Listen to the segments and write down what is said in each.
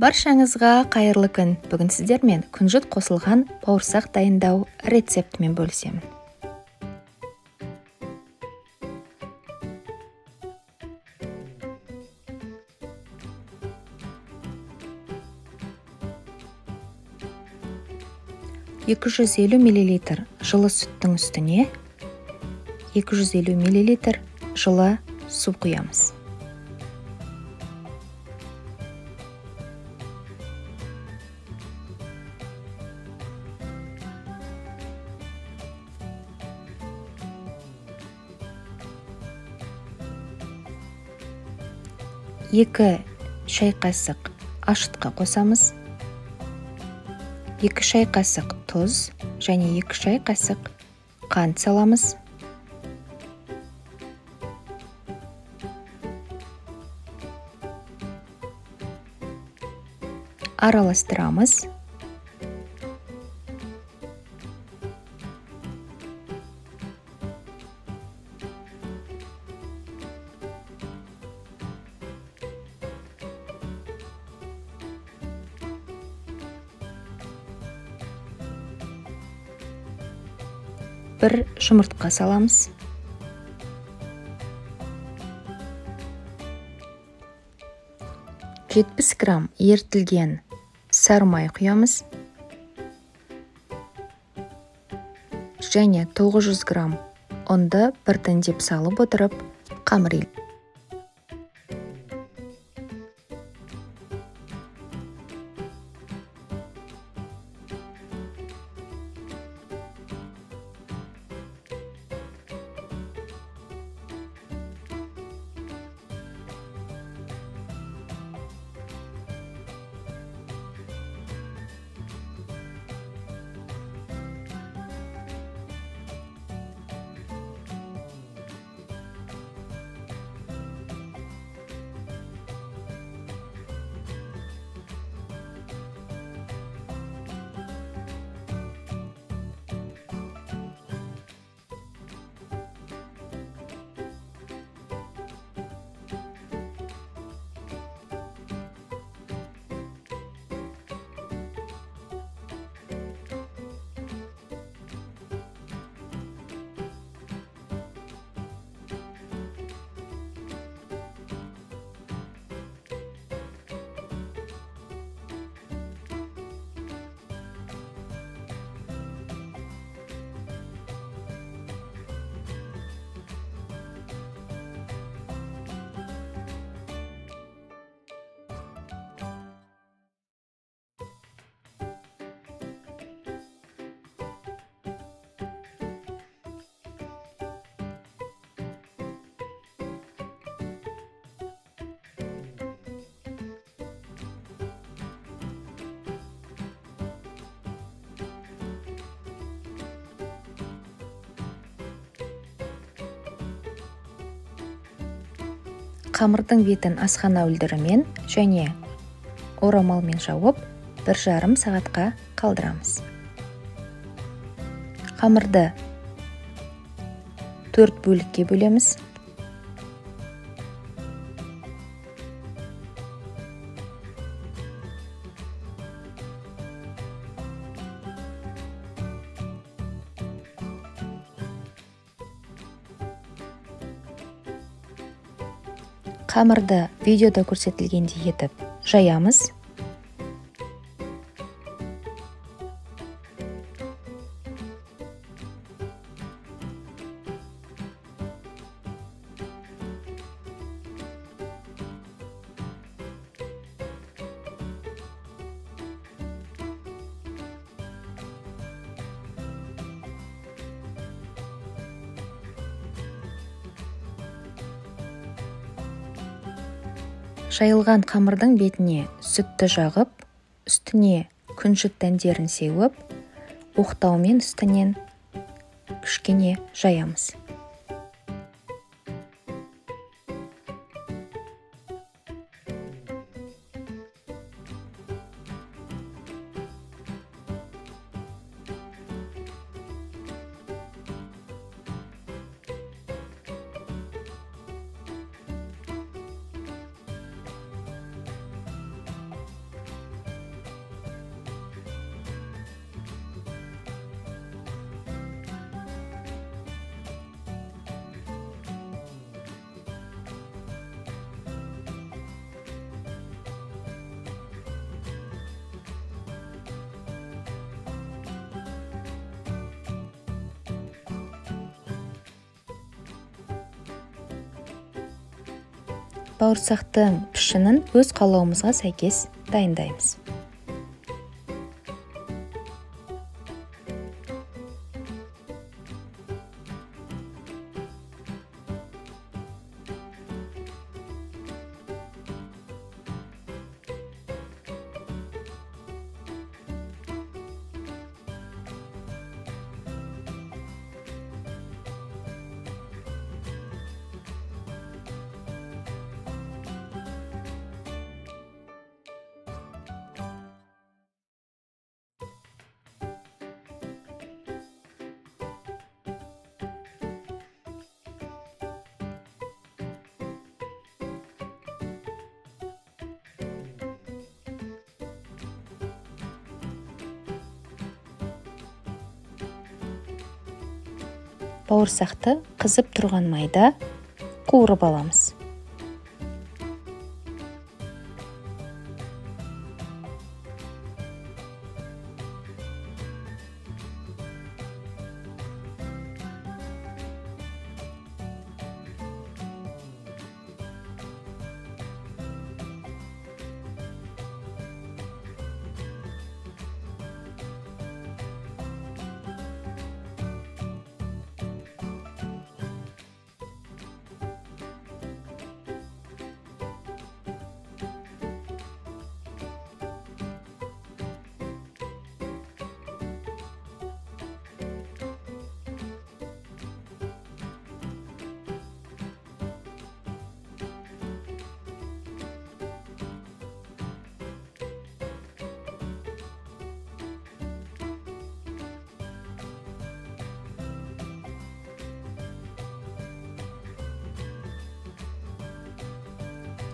Баршаңызға қайырлы күн. Бүгін сіздермен күнжіт қосылған бауырсақ дайындау рецептімен бөлісемін. «250 мл жылы сүттің үстіне 250 мл жылы су құямыз. Екі шай қасық ашытқы қосамыз. 2 шай қасық тұз және 2 шай қасық қант саламыз. Араластырамыз. Бір жұмыртқа саламыз. «70 грамм ерітілген сары май құямыз. Және 900 грамм ұнды біртіндеп салып отырып қамыр. Қамырдың бетін асхана үлдірімен және орамалмен жауып 1,5 сағатқа қалдырамыз. Қамырды 4 бөлікке бөлеміз. Қамырды видеода көрсетілгендей етіп жаямыз. Жайылған қамырдың бетіне сүтті жағып, үстіне күнжіт дәндерін сеуіп, оқтаумен үстінен кішкене жаямыз. бауырсақтың пішінін өз қалауымызға сәйкес дайындаймыз. Бауырсақты қызып тұрған майда қуырып аламыз.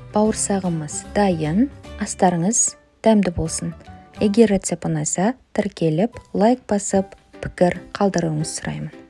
Бауырсағымыз дайын, астарыңыз дәмді болсын. Егер рецепт ұнаса, тіркеліп, лайк басып, пікір қалдыруыңызды сұраймын.